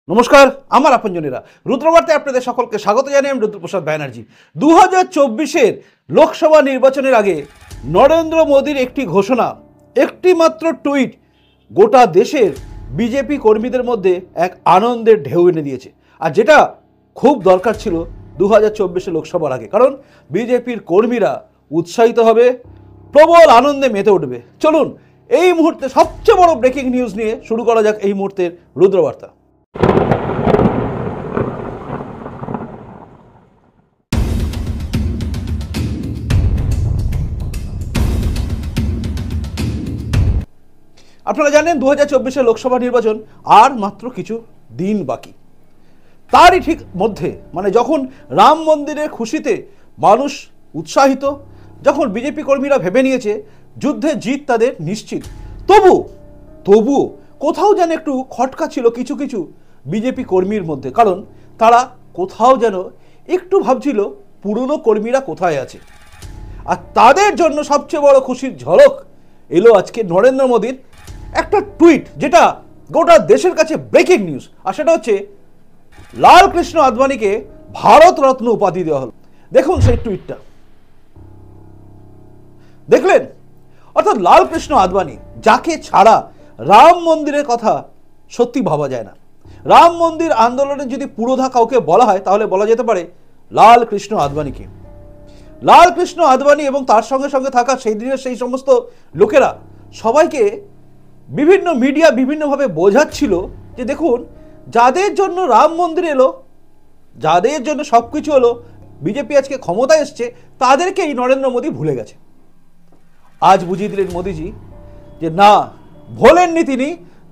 নমস্কার, আমার আপনজনেরা রুদ্রবার্তায় আপনাদের সকলকে স্বাগত জানাই। আমি রুদ্রপ্রসাদ ব্যানার্জি। 2024-এর লোকসভা নির্বাচনের আগে নরেন্দ্র মোদীর একটি ঘোষণা, একটি মাত্র টুইট গোটা দেশের বিজেপি কর্মীদের মধ্যে এক আনন্দের ঢেউ এনে দিয়েছে। আর যেটা খুব দরকার ছিল 2024 লোকসভার আগে, কারণ বিজেপির কর্মীরা উৎসাহিত হবে, প্রবল আনন্দে মেতে উঠবে। চলুন এই মুহূর্তে সবচেয়ে বড় ব্রেকিং নিউজ নিয়ে শুরু করা যাক এই মুহূর্তের রুদ্রবার্তা। আপনারা জানেন 2024 লোকসভা নির্বাচন আর মাত্র কিছু দিন বাকি। তারই ঠিক মধ্যে যখন রাম মন্দিরের খুশিতে মানুষ উৎসাহিত, যখন বিজেপি কর্মীরা ভেবে নিয়েছে যুদ্ধে জিত তাদের নিশ্চিত, তবুও কোথাও যেন একটু খটকা ছিল কিছু কিছু বিজেপি কর্মীর মধ্যে। কারণ তারা কোথাও যেন একটু ভাবছিল পুরনো কর্মীরা কোথায় আছে। আর তাদের জন্য সবচেয়ে বড় খুশির ঝলক এলো আজকে নরেন্দ্র মোদীর একটা টুইট, যেটা গোটা দেশের কাছে ব্রেকিং নিউজ। আর সেটা হচ্ছে লালকৃষ্ণ আদবানিকে ভারত রত্ন উপাধি দেওয়া হলো। দেখুন সেই টুইটটা, দেখলেন? অর্থাৎ লালকৃষ্ণ আদবানি, যাকে ছাড়া রাম মন্দিরের কথা সত্যি ভাবা যায় না। রাম মন্দির আন্দোলনে যদি পুরোধা কাউকে বলা হয় তাহলে বলা যেতে পারে লালকৃষ্ণ আদবানিকে। লালকৃষ্ণ আদবানি এবং তার সঙ্গে সঙ্গে থাকা সেই দিনের সেই সমস্ত লোকেরা সবাইকে বিভিন্ন মিডিয়া বিভিন্নভাবে বোঝাচ্ছিল যে দেখুন, যাদের জন্য রাম মন্দির এলো, যাদের জন্য সব কিছু হলো, বিজেপি আজকে ক্ষমতায় এসছে, তাদেরকেই নরেন্দ্র মোদী ভুলে গেছে। আজ বুঝিয়ে দিলেন মোদীজি যে না, ভোলেননি তিনি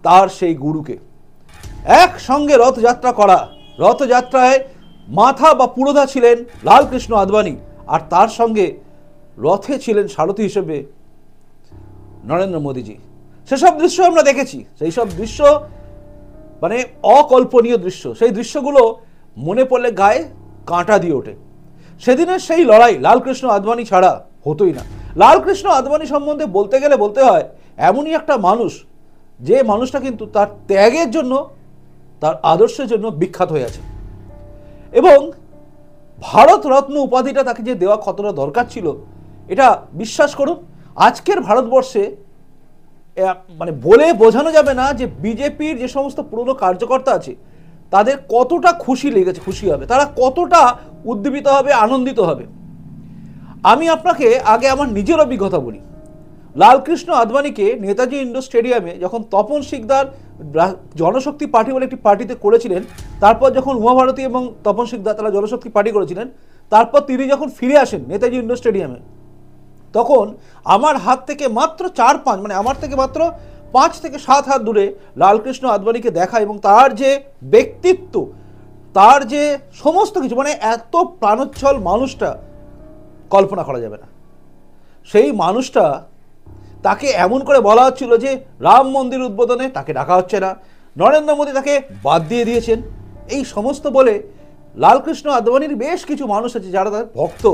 তার সেই গুরুকে। একসঙ্গে রথযাত্রা করা, রথযাত্রায় মাথা বা পুরোধা ছিলেন লালকৃষ্ণ আদবানি, আর তার সঙ্গে রথে ছিলেন সারথী হিসেবে নরেন্দ্র মোদীজি। সেসব দৃশ্য আমরা দেখেছি, সেই সব দৃশ্য অকল্পনীয় দৃশ্য। সেই দৃশ্যগুলো মনে পড়লে গায়ে কাঁটা দিয়ে ওঠে। সেদিনের সেই লড়াই লালকৃষ্ণ আদবানি ছাড়া হতোই না। লালকৃষ্ণ আদবানি সম্বন্ধে বলতে গেলে বলতে হয় এমনই একটা মানুষ, যে মানুষটা কিন্তু তার ত্যাগের জন্য, তার আদর্শের জন্য বিখ্যাত হয়ে আছে। এবং ভারত রত্ন উপাধিটা তাকে যে দেওয়া কতটা দরকার ছিল, এটা বিশ্বাস করুন আজকের ভারতবর্ষে বলে বোঝানো যাবে না যে বিজেপির যে সমস্ত পুরনো কার্যকর্তা আছে তাদের কতটা খুশি হবে, তারা কতটা উদ্দীপিত হবে, আনন্দিত হবে। আমি আপনাকে আগে আমার নিজের অভিজ্ঞতা বলি। লালকৃষ্ণ আদবানিকে নেতাজি ইন্ডোর স্টেডিয়ামে যখন তপন শিকদার জনশক্তি পার্টি বলে একটি পার্টিতে করেছিলেন, তারপর যখন উমাভারতী এবং তপন শিকদার তারা জনশক্তি পার্টি করেছিলেন, তারপর তিনি যখন ফিরে আসেন নেতাজি ইন্ডোর স্টেডিয়ামে, তখন আমার হাত থেকে মাত্র 4-5 আমার থেকে মাত্র 5 থেকে 7 হাত দূরে লালকৃষ্ণ আদবানিকে দেখা, এবং তার যে ব্যক্তিত্ব, তার যে সমস্ত কিছু, এত প্রাণোচ্ছল মানুষটা কল্পনা করা যাবে না। সেই মানুষটা, তাকে এমন করে বলা হচ্ছিল যে রাম মন্দির উদ্বোধনে তাকে ডাকা হচ্ছে না, নরেন্দ্র মোদী তাকে বাদ দিয়ে দিয়েছেন, এই সমস্ত বলে লালকৃষ্ণ আদবানির বেশ কিছু মানুষ আছে যারা তাদের ভক্ত,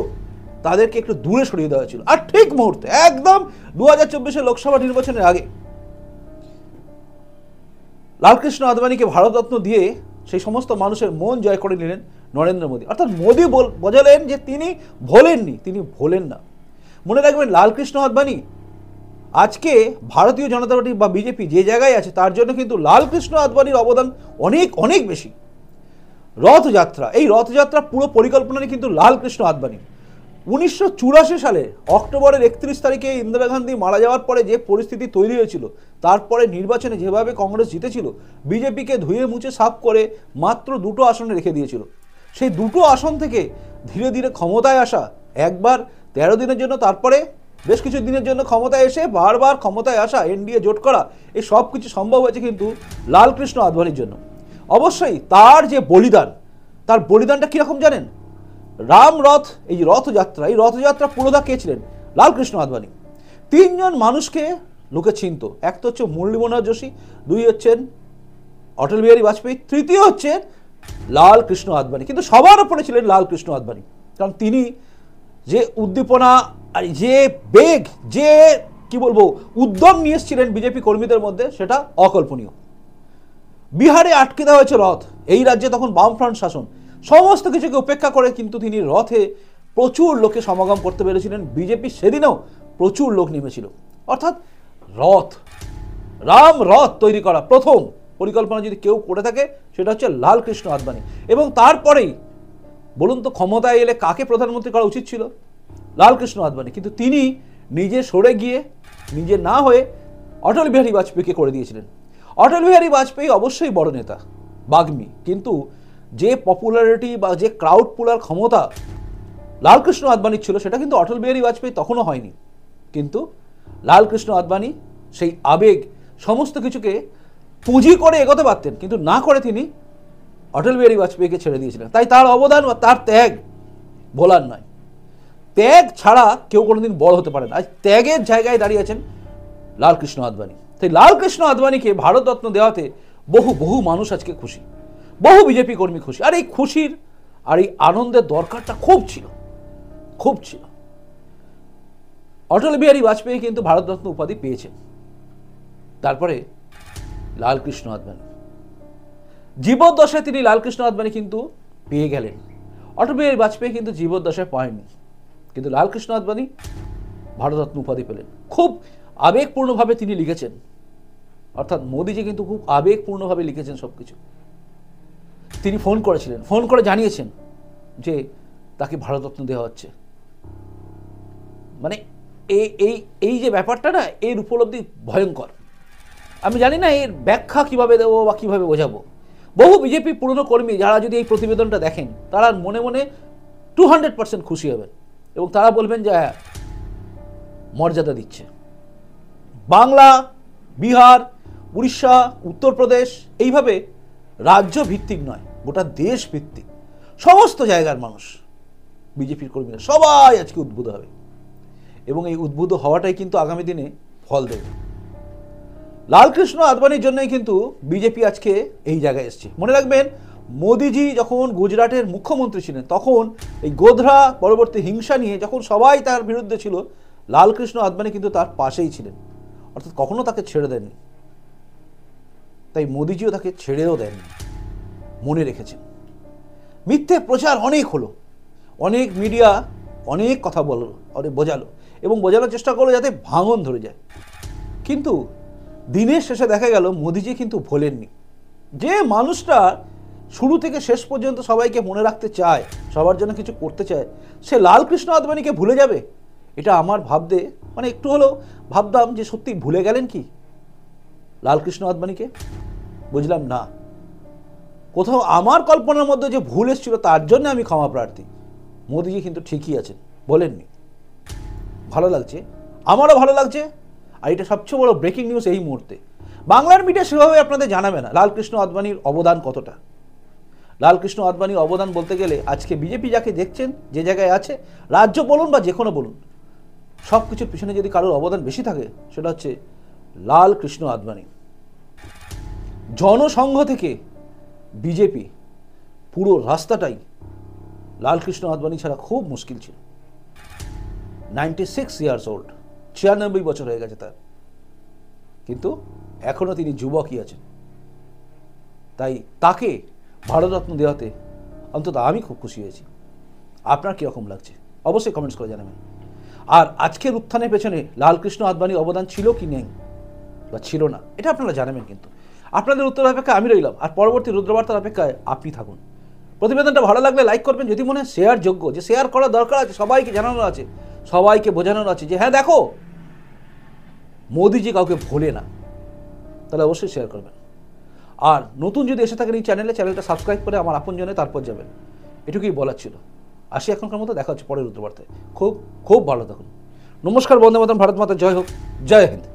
তাদেরকে একটু দূরে সরিয়ে দেওয়া ছিল। আর ঠিক মুহূর্তে একদম 2024 লোকসভা নির্বাচনের আগে লালকৃষ্ণ আদবানিকে ভারতরত্ন দিয়ে সেই সমস্ত মানুষের মন জয় করে নিলেন নরেন্দ্র মোদী। অর্থাৎ মোদী বোঝালেন যে তিনি ভোলেননি, তিনি ভোলেন না। মনে রাখবেন, লালকৃষ্ণ আদবানি আজকে ভারতীয় জনতা পার্টি বা বিজেপি যে জায়গায় আছে তার জন্য কিন্তু লালকৃষ্ণ আদবানির অবদান অনেক অনেক বেশি। রথযাত্রা, এই রথযাত্রা পুরো পরিকল্পনায় কিন্তু লালকৃষ্ণ আদবানি। 1984 সালে অক্টোবরের 31 তারিখে ইন্দিরা গান্ধী মারা যাওয়ার পরে যে পরিস্থিতি তৈরি হয়েছিল, তারপরে নির্বাচনে যেভাবে কংগ্রেস জিতেছিল, বিজেপিকে ধুয়ে মুছে সাফ করে মাত্র 2টো আসনে রেখে দিয়েছিল। সেই 2টো আসন থেকে ধীরে ধীরে ক্ষমতায় আসা, একবার 13 দিনের জন্য, তারপরে বেশ কিছু দিনের জন্য ক্ষমতায় এসে বারবার ক্ষমতায় আসা, এনডিএ জোট করা, এই সব কিছু সম্ভব হয়েছে কিন্তু লালকৃষ্ণ আদবানির জন্য। অবশ্যই তার যে বলিদান, তার বলিদানটা কীরকম জানেন? রাম রথ, এই রথযাত্রা, এই রথযাত্রা পুরোধা কে ছিলেন? লালকৃষ্ণ আদবানি। 3 জন মানুষকে লোকে চিনত। এক তো হচ্ছে মুরলী মনোহর যোশী, 2 হচ্ছেন অটল বিহারী বাজপেয়ী, তৃতীয় হচ্ছে লালকৃষ্ণ আদবানি। কিন্তু সবার উপরে ছিলেন লালকৃষ্ণ আদবানি, কারণ তিনি যে উদ্দীপনা আর যে বেগ, যে উদ্যম নিয়ে এসেছিলেন বিজেপি কর্মীদের মধ্যে, সেটা অকল্পনীয়। বিহারে আটকে দেওয়া হয়েছে রথ, এই রাজ্যে তখন বামফ্রন্ট শাসন, সমস্ত কিছুকে উপেক্ষা করে কিন্তু তিনি রথে প্রচুর লোকে সমাগম করতে পেরেছিলেন। বিজেপি সেদিনেও প্রচুর লোক নেমেছিল। অর্থাৎ রথ, রাম রথ তৈরি করা প্রথম পরিকল্পনা যদি কেউ করে থাকে সেটা হচ্ছে লালকৃষ্ণ আদবানি। এবং তারপরেই বলুন তো ক্ষমতায় এলে কাকে প্রধানমন্ত্রী করা উচিত ছিল? লালকৃষ্ণ আদবানি। কিন্তু তিনি নিজে সরে গিয়ে, নিজে না হয়ে অটল বিহারী বাজপেয়ীকে করে দিয়েছিলেন। অটল বিহারী বাজপেয়ী অবশ্যই বড় নেতা, বাগ্মী, কিন্তু যে পপুলারিটি বা যে ক্রাউড পুলার ক্ষমতা লালকৃষ্ণ আদবানির ছিল সেটা কিন্তু অটল বিহারী বাজপেয়ী তখনও হয়নি। কিন্তু লালকৃষ্ণ আদবানি সেই আবেগ সমস্ত কিছুকে পুঁজি করে এগোতে পারতেন, কিন্তু না করে তিনি অটল বিহারী বাজপেয়ীকে ছেড়ে দিয়েছিলেন। তাই তার অবদান বা তার ত্যাগ বলার নয়। ত্যাগ ছাড়া কেউ কোনোদিন বড় হতে পারে না। আজ ত্যাগের জায়গায় দাঁড়িয়েছেন লালকৃষ্ণ আদবানি। তাই লালকৃষ্ণ আদবানিকে ভারতরত্ন দেওয়াতে বহু বহু মানুষ আজকে খুশি, বহু বিজেপি কর্মী খুশি। আর এই খুশির আর এই আনন্দের দরকারটা খুব ছিল। অটল বিহারী বাজপেয়ী কিন্তু ভারতরত্ন উপাধি পেয়েছেন, তারপরে লালকৃষ্ণ আদবানি জীবদ্দশায় তিনি লালকৃষ্ণ আদবানি কিন্তু পেয়ে গেলেন। অটল বিহারী বাজপেয়ী কিন্তু জীবদ্দশায় পায়নি, কিন্তু লালকৃষ্ণ আদবানি ভারতরত্ন উপাধি পেলেন। খুব আবেগপূর্ণভাবে তিনি লিখেছেন, অর্থাৎ মোদিজি কিন্তু খুব আবেগপূর্ণভাবে লিখেছেন সবকিছু। তিনি ফোন করেছিলেন, ফোন করে জানিয়েছেন যে তাকে ভারতরত্ন দেওয়া হচ্ছে। মানে এই যে ব্যাপারটা না, এর উপলব্ধি ভয়ঙ্কর। আমি জানি না এর ব্যাখ্যা কিভাবে দেবো বা কিভাবে বোঝাবো। বহু বিজেপি পুরনো কর্মী যারা যদি এই প্রতিবেদনটা দেখেন, তারা মনে মনে 200% খুশি হবেন এবং তারা বলবেন যে হ্যাঁ, মর্যাদা দিচ্ছে। বাংলা, বিহার, উড়িষ্যা, উত্তরপ্রদেশ, এইভাবে রাজ্য ভিত্তিক নয়, গোটা দেশ ভিত্তিক সমস্ত জায়গার মানুষ, বিজেপির কর্মীরা সবাই আজকে উদ্বুদ্ধ হবে এবং এই উদ্বুদ্ধ হওয়াটাই কিন্তু আগামী দিনে ফল দেবে। লালকৃষ্ণ আদবানির জন্যই কিন্তু বিজেপি আজকে এই জায়গায় এসছে। মনে রাখবেন, মোদিজি যখন গুজরাটের মুখ্যমন্ত্রী ছিলেন তখন এই গোধরা পরবর্তী হিংসা নিয়ে যখন সবাই তার বিরুদ্ধে ছিল, লালকৃষ্ণ আদবানি কিন্তু তার পাশেই ছিলেন, অর্থাৎ কখনো তাকে ছেড়ে দেননি। তাই মোদিজিও তাকে ছেড়েও দেননি, মনে রেখেছেন। মিথ্যে প্রচার অনেক হলো, অনেক মিডিয়া অনেক কথা বললো, অনেক বোঝালো এবং বোঝানোর চেষ্টা করলো যাতে ভাঙন ধরে যায়। কিন্তু দিনের শেষে দেখা গেল মোদিজি কিন্তু ভোলেননি। যে মানুষটা শুরু থেকে শেষ পর্যন্ত সবাইকে মনে রাখতে চায়, সবার জন্য কিছু করতে চায়, সে লালকৃষ্ণ আদবানিকে ভুলে যাবে? এটা আমার ভাবতে মানে একটু হলেও ভাবতাম যে সত্যি ভুলে গেলেন কি লালকৃষ্ণ আদবানিকে? বুঝলাম না, কোথাও আমার কল্পনার মধ্যে যে ভুল এসেছিল তার জন্য আমি ক্ষমা প্রার্থী। মোদিজি কিন্তু ঠিকই আছেন, বলেননি। ভালো লাগছে, আমারও ভালো লাগছে। আর এটা সবচেয়ে বড় ব্রেকিং নিউজ এই মুহূর্তে। বাংলার মিডিয়া সেভাবে আপনাদের জানাবে না লালকৃষ্ণ আদবানির অবদান কতটা। লালকৃষ্ণ আদবানির অবদান বলতে গেলে আজকে বিজেপি যাকে দেখছেন, যে জায়গায় আছে, রাজ্য বলুন বা যে কোনো বলুন, সব কিছুর পিছনে যদি কারোর অবদান বেশি থাকে সেটা হচ্ছে লালকৃষ্ণ আদবানি। জনসংঘ থেকে বিজেপি পুরো রাস্তাটাই লালকৃষ্ণ আদবানি ছাড়া খুব মুশকিল ছিল। 96 ইয়ার্স ওল্ড, 96 বছর হয়ে গেছে তার, কিন্তু এখনো তিনি যুবকই আছেন। তাই তাকে ভারতরত্ন দেওয়াতে অন্তত আমি খুব খুশি হয়েছি। আপনার কীরকম লাগছে অবশ্যই কমেন্টস করে জানাবেন। আর আজকের উত্থানের পেছনে লালকৃষ্ণ আদবানির অবদান ছিল কি নেই বা ছিল না, এটা আপনারা জানাবেন। কিন্তু আপনাদের উত্তর অপেক্ষায় আমি রইলাম, আর পরবর্তী রুদ্রবার্তার অপেক্ষায় আপনি থাকুন। প্রতিবেদনটা ভালো লাগলে লাইক করবেন, যদি মনে হয় শেয়ার যোগ্য, যে শেয়ার করার দরকার আছে, সবাইকে জানানোর আছে, সবাইকে বোঝানোর আছে যে হ্যাঁ দেখো মোদিজি কাউকে ভোলে না, তাহলে অবশ্যই শেয়ার করবেন। আর নতুন যদি এসে থাকেন এই চ্যানেলটা সাবস্ক্রাইব করে আমার আপনজনে তারপর যাবেন। এটুকুই বলার ছিল। আসি এখনকার মতো, দেখা হচ্ছে পরের রুদ্রবার্তায়। খুব খুব ভালো থাকুন। নমস্কার, বন্দে মাতরম, ভারত মাতা জয় হোক, জয় হিন্দ।